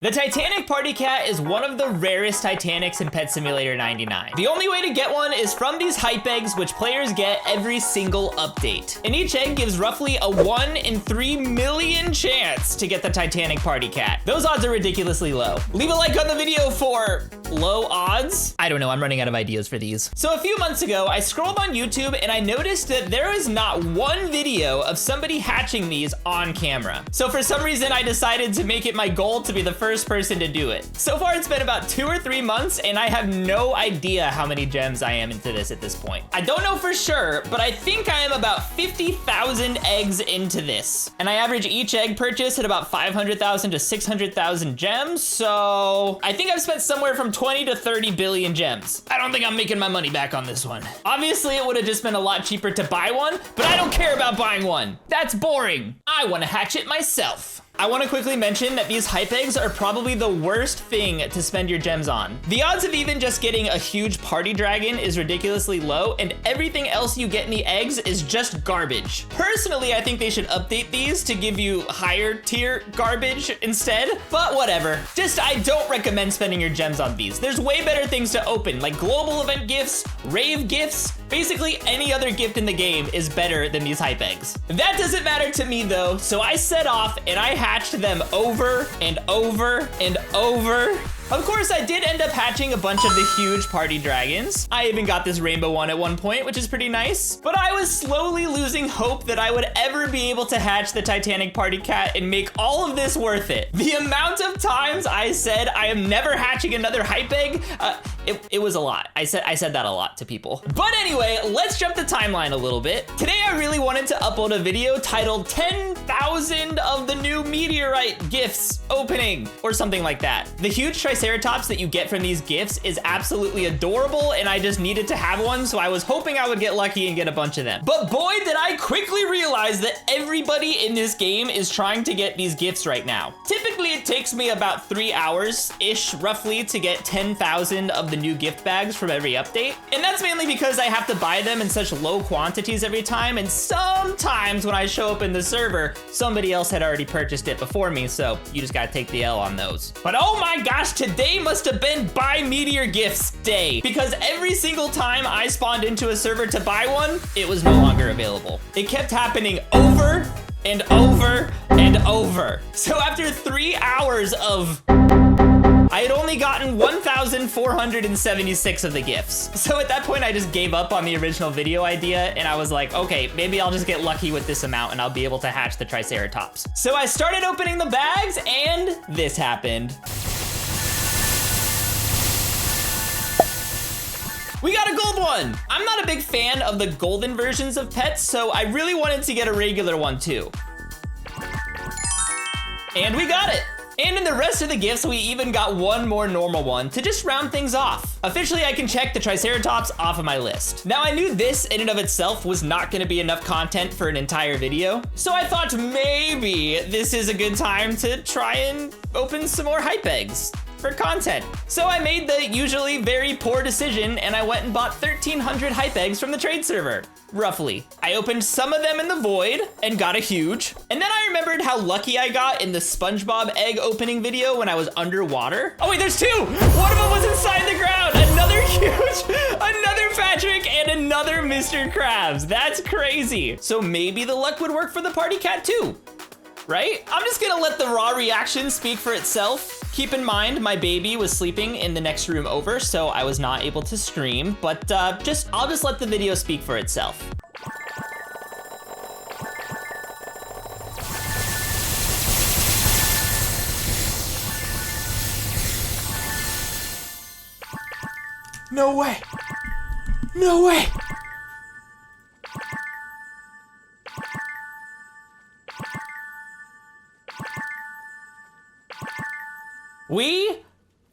The Titanic Party Cat is one of the rarest Titanics in Pet Simulator 99. The only way to get one is from these hype eggs, which players get every single update. And each egg gives roughly a 1 in 3 million chance to get the Titanic Party Cat. Those odds are ridiculously low. Leave a like on the video for low odds. I don't know, I'm running out of ideas for these. So a few months ago, I scrolled on YouTube and I noticed that there is not one video of somebody hatching these on camera. So for some reason, I decided to make it my goal to be the first person to do it. So far, it's been about 2 or 3 months and I have no idea how many gems I am into this at this point. I don't know for sure, but I think I am about 50,000 eggs into this. And I average each egg purchase at about 500,000 to 600,000 gems. So I think I've spent somewhere from 20 to 30 billion gems. I don't think I'm making my money back on this one. Obviously, it would have just been a lot cheaper to buy one, but I don't care about buying one. That's boring. I want to hatch it myself. I want to quickly mention that these hype eggs are probably the worst thing to spend your gems on. The odds of even just getting a huge party dragon is ridiculously low, and everything else you get in the eggs is just garbage. Personally, I think they should update these to give you higher tier garbage instead, but whatever. Just, I don't recommend spending your gems on these. There's way better things to open, like global event gifts, rave gifts. Basically, any other gift in the game is better than these hype eggs. That doesn't matter to me though, so I set off and I hatched them over and over and over. Of course, I did end up hatching a bunch of the huge party dragons. I even got this rainbow one at one point, which is pretty nice. But I was slowly losing hope that I would ever be able to hatch the Titanic Party Cat and make all of this worth it. The amount of times I said I am never hatching another hype egg, it was a lot. I said that a lot to people. But anyway, let's jump the timeline a little bit. Today, I really wanted to upload a video titled 10,000 of the new Meteorite gifts opening, or something like that. The huge Triceratops that you get from these gifts is absolutely adorable, and I just needed to have one, so I was hoping I would get lucky and get a bunch of them. But boy, did I quickly realize that everybody in this game is trying to get these gifts right now. Typically, it takes me about 3 hours-ish, roughly, to get 10,000 of the new gift bags from every update. And that's mainly because I have to buy them in such low quantities every time, and sometimes when I show up in the server, somebody else had already purchased it before me, so you just gotta take the L on those. But oh my gosh, today must have been buy meteor gifts day, because every single time I spawned into a server to buy one, it was no longer available. It kept happening over and over and over. So after 3 hours of I had only gotten 1,476 of the gifts. So at that point, I just gave up on the original video idea, and I was like, okay, maybe I'll just get lucky with this amount and I'll be able to hatch the Triceratops. So I started opening the bags and this happened. We got a gold one. I'm not a big fan of the golden versions of pets, so I really wanted to get a regular one too. And we got it. And in the rest of the gifts, we even got one more normal one to just round things off. Officially, I can check the Triceratops off of my list. Now, I knew this in and of itself was not gonna be enough content for an entire video, so I thought maybe this is a good time to try and open some more hype eggs for content. So I made the usually very poor decision and I went and bought 1,300 hype eggs from the trade server, roughly. I opened some of them in the void and got a huge. And then I remembered how lucky I got in the SpongeBob egg opening video when I was underwater. Oh wait, there's two! One of them was inside the ground! Another huge, another Patrick, and another Mr. Krabs. That's crazy. So maybe the luck would work for the party cat too, right? I'm just gonna let the raw reaction speak for itself. Keep in mind, my baby was sleeping in the next room over, so I was not able to stream, but I'll just let the video speak for itself. No way. No way. We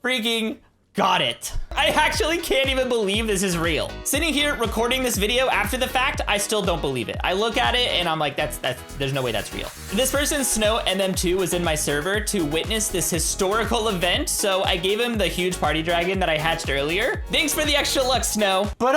freaking got it. I actually can't even believe this is real. Sitting here recording this video after the fact, I still don't believe it. I look at it and I'm like, there's no way that's real. This person, Snow MM2, was in my server to witness this historical event, so I gave him the huge party dragon that I hatched earlier. Thanks for the extra luck, Snow. But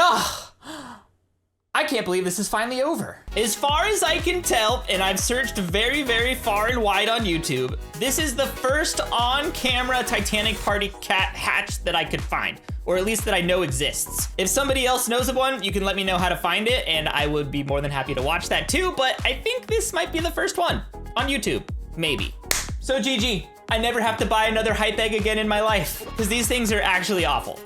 I can't believe this is finally over. As far as I can tell, and I've searched very, very far and wide on YouTube, this is the first on-camera Titanic party cat hatch that I could find, or at least that I know exists. If somebody else knows of one, you can let me know how to find it, and I would be more than happy to watch that too, but I think this might be the first one on YouTube, maybe. So GG, I never have to buy another hype egg again in my life, because these things are actually awful.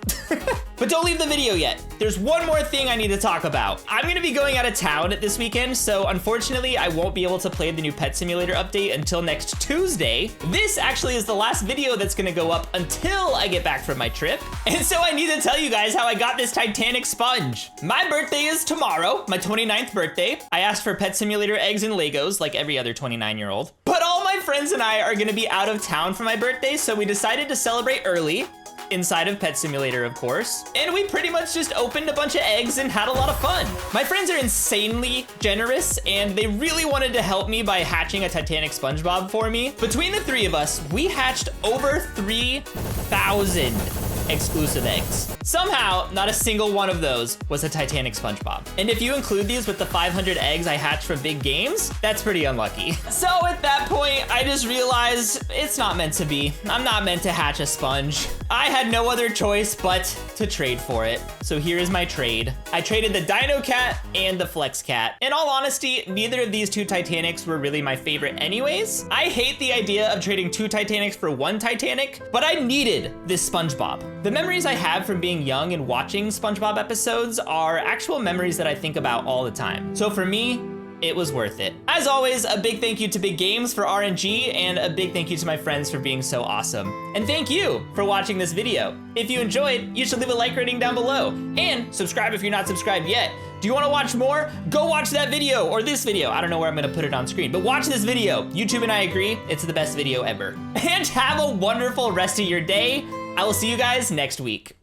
But don't leave the video yet. There's one more thing I need to talk about. I'm gonna be going out of town this weekend, so unfortunately I won't be able to play the new Pet Simulator update until next Tuesday. This actually is the last video that's gonna go up until I get back from my trip. And so I need to tell you guys how I got this Titanic sponge. My birthday is tomorrow, my 29th birthday. I asked for Pet Simulator eggs and Legos like every other 29-year-old. But all my friends and I are gonna be out of town for my birthday, so we decided to celebrate early. Inside of Pet Simulator, of course. And we pretty much just opened a bunch of eggs and had a lot of fun. My friends are insanely generous, and they really wanted to help me by hatching a Titanic SpongeBob for me. Between the three of us, we hatched over 3,000 exclusive eggs. Somehow, not a single one of those was a Titanic SpongeBob. And if you include these with the 500 eggs I hatched from big games, that's pretty unlucky. So at that point, I just realized it's not meant to be. I'm not meant to hatch a sponge. I had no other choice but to trade for it. So here is my trade. I traded the Dino Cat and the Flex Cat. In all honesty, neither of these two Titanics were really my favorite anyways. I hate the idea of trading two Titanics for one Titanic, but I needed this SpongeBob. The memories I have from being young and watching SpongeBob episodes are actual memories that I think about all the time. So for me, it was worth it. As always, a big thank you to Big Games for RNG, and a big thank you to my friends for being so awesome. And thank you for watching this video. If you enjoyed, you should leave a like rating down below, and subscribe if you're not subscribed yet. Do you wanna watch more? Go watch that video, or this video. I don't know where I'm gonna put it on screen, but watch this video. YouTube and I agree, it's the best video ever. And have a wonderful rest of your day. I will see you guys next week.